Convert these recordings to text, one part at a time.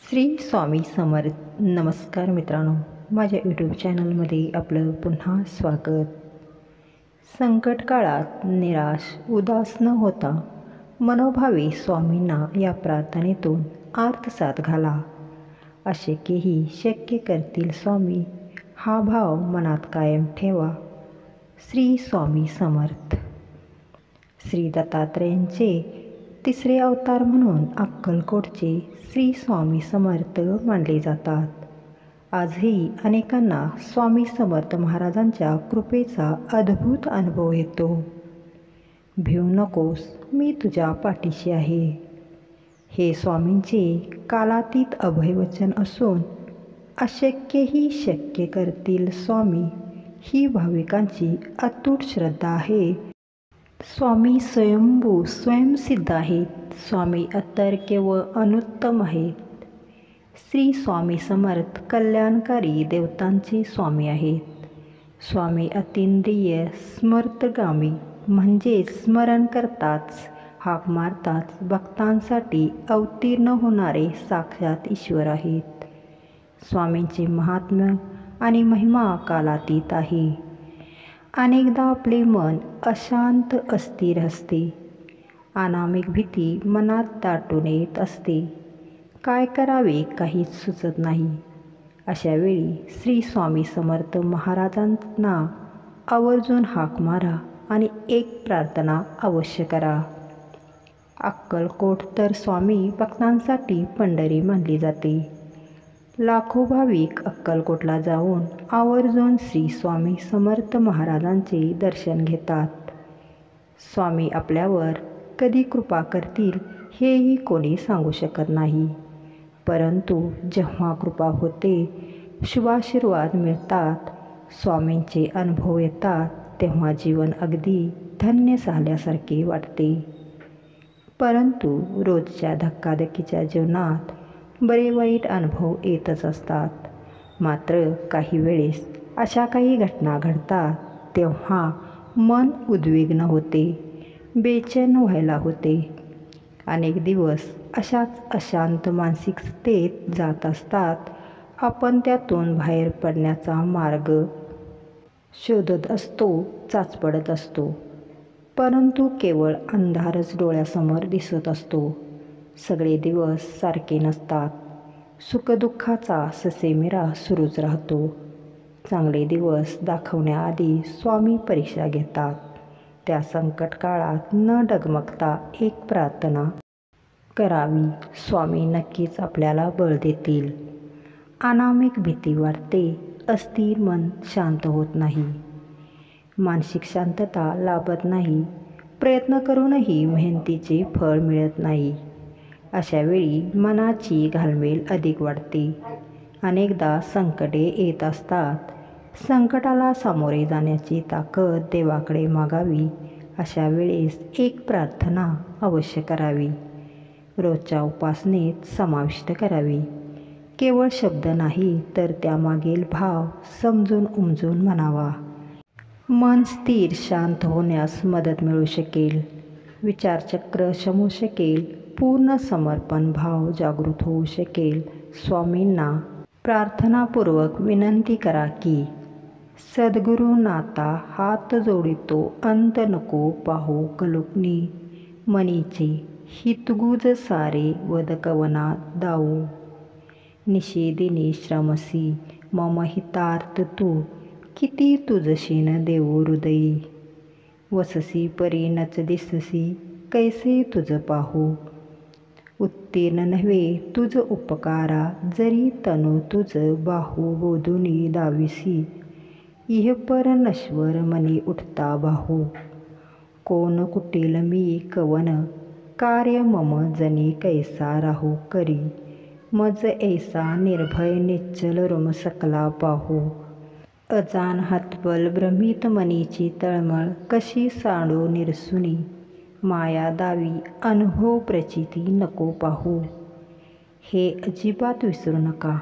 श्री स्वामी समर्थ. नमस्कार मित्रांनो, माझ्या यूट्यूब चॅनलमध्ये आपलं पुन्हा स्वागत. संकट काळात निराश उदास न होता मनोभावे स्वामींना या प्रार्थनेतून आत्मसात घाला. अशक्यही शक्य करतील स्वामी, हा भाव मनात कायम ठेवा. श्री स्वामी समर्थ. श्री दत्तात्रेयांचे तिसरे अवतार म्हणून अक्कलकोटचे श्री स्वामी समर्थ मानले जातात. आजही अनेकांना स्वामी समर्थ महाराजांच्या कृपेचा अद्भुत अनुभव येतो. भिवू नकोस, मी तुझ्या पाठीशी आहे. हे स्वामींचे कालातीत अभयवचन असून अशक्यही शक्य करतील स्वामी, ही भाविकांची अतूट श्रद्धा आहे. स्वामी स्वयंभू स्वयंसिद्ध आहेत. स्वामी अतर्क्य व अनुत्तम आहेत. श्री स्वामी समर्थ कल्याणकारी देवतांचे स्वामी आहेत. स्वामी अतींद्रिय स्मर्तगामी, म्हणजे स्मरण करताच हाक मारताच भक्तांसाठी अवतीर्ण होणारे साक्षात ईश्वर आहेत. स्वामींचे महात्म्य आणि महिमा कालातीत आहे. अनेकदा आपले मन अशांत अस्थिर असते. अनामिक भीती मनात दाटून येत असते. काय करावे काहीच सुचत नाही. अशा वेळी श्री स्वामी समर्थ महाराजांना आवर्जून हाक मारा आणि एक प्रार्थना अवश्य करा. अक्कलकोट तर स्वामी भक्तांसाठी पंढरी मानली जाते. लाखो भाविक अक्कलकोटला जाऊन आवर्जून श्री स्वामी समर्थ महाराजांचे दर्शन घेतात. स्वामी आपल्यावर कधी कृपा करतील हेही कोणी सांगू शकत नाही. परंतु जेव्हा कृपा होते, शुभाशीर्वाद मिळतात, स्वामींचे अनुभव येतात, तेव्हा जीवन अगदी धन्य झाल्यासारखे वाटते. परंतु रोजच्या धक्काधक्कीच्या जीवनात बरे वाईट अनुभव येतच असतात. मात्र काही वेळेस अशा काही घटना घडतात तेव्हा मन उद्विग्न होते, बेचैन व्हायला होते. अनेक दिवस अशाच अशांत मानसिकतेत जात असतात. आपण त्यातून बाहेर पडण्याचा मार्ग शोधत असतो, चाचपडत असतो. परंतु केवळ अंधारच डोळ्यासमोर दिसत असतो. सगळे दिवस सारखे नसतात. सुखदुःखाचा ससेमिरा सुरूच राहतो. चांगले दिवस दाखवण्याआधी स्वामी परीक्षा घेतात. त्या संकट काळात न डगमगता एक प्रार्थना करावी. स्वामी नक्कीच आपल्याला बळ देतील. अनामिक भीती वाढते. अस्थिर मन शांत होत नाही. मानसिक शांतता लाभत नाही. प्रयत्न करूनही मेहनतीचे फळ मिळत नाही. अशा वेळी मनाची घालमेल अधिक वाढते. अनेकदा संकटे येत असतात. संकटाला सामोरे जाण्याची ताकद देवाकडे मागावी. अशा वेळेस एक प्रार्थना अवश्य करावी. रोजच्या उपासनेत समाविष्ट करावी. केवळ शब्द नाही तर त्यामागील भाव समजून उमजून म्हणावा. मन स्थिर शांत होण्यास मदत मिळू शकेल. विचारचक्र शमू शकेल. पूर्ण समर्पण भाव जागृत होऊ शकेल. स्वामींना प्रार्थनापूर्वक विनंती करा की, सद्गुरू नाता हात जोडितो अंत नको पाहू कलुकनी, मनीचे हितगुज सारे वद कवना दाऊ, निषेदिनी श्रमसी मम हितार्थ तू, किती तुझशीन देऊ हृदयी, वससी परी नच दिससी कैसे तुझ पाहू, उत्तीर्ण नव्हे तुझ उपकारा, जरी तनु तुझ बाहू बोधुनी दाविसी, इह पर नश्वर मनी उठता बाहू, कोण कुटील मी कवन, कार्य मम जनी कैसा राहू करी, मज ऐसा निर्भय निश्चल रुम सकला पाहू, अजान हातबल भ्रमित मनीची तळमळ, कशी सांडू निरसुनी, माया दावी अनुभव प्रचिती नको पाहू. हे अजिबात विसरू नका.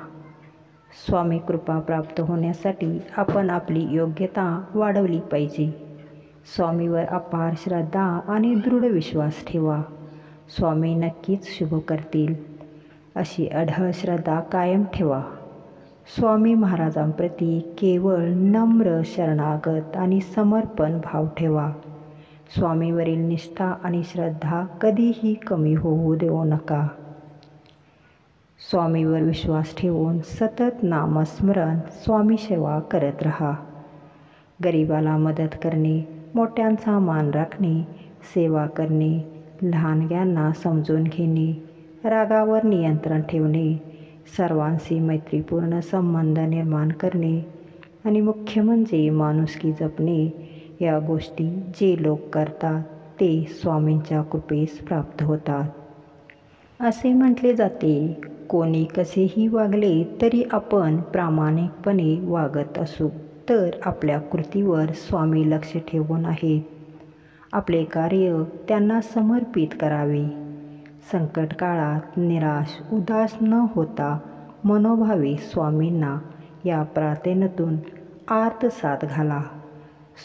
स्वामी कृपा प्राप्त होण्यासाठी आपण आपली योग्यता वाढवली पाहिजे. स्वामीवर अपार श्रद्धा आणि दृढ विश्वास ठेवा. स्वामी नक्कीच शुभ करतील. अशी अढळ श्रद्धा कायम ठेवा. स्वामी महाराजांप्रती केवळ नम्र, शरणागत आणि समर्पण भाव ठेवा. स्वामीवरील निष्ठा आणि श्रद्धा कधीही कमी होऊ देऊ नका. स्वामीवर विश्वास ठेवून सतत नामस्मरण, स्वामी सेवा करत राहा. गरिबाला मदत करणे, मोठ्यांचा मान राखणे, सेवा करणे, लहानग्यांना समजून घेणे, रागावर नियंत्रण ठेवणे, सर्वांशी मैत्रीपूर्ण संबंध निर्माण करणे आणि मुख्य म्हणजे माणुसकी जपणे, या गोष्टी जे लोक करतात ते स्वामींच्या कृपेस प्राप्त होतात. असे म्हटले जाते, कोणी कसेही वागले तरी आपण प्रामाणिकपणे वागत असू तर आपल्या कृतीवर स्वामी लक्ष ठेवून आहेत. आपले कार्य त्यांना समर्पित करावे. संकट काळात निराश, उदास न होता मनोभावे स्वामींना या प्रार्थनेतून आर्तसाद घाला.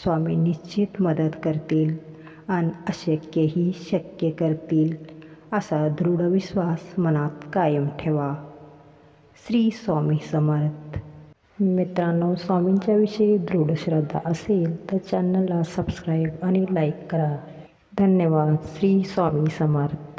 स्वामी निश्चित मदत करतील आणि अशक्यही शक्य करतील असा दृढ विश्वास मनात कायम ठेवा. श्री स्वामी समर्थ. मित्रांनो, स्वामींच्या विषयी दृढ श्रद्धा असेल तर चॅनलला सबस्क्राईब आणि लाईक करा. धन्यवाद. श्री स्वामी समर्थ.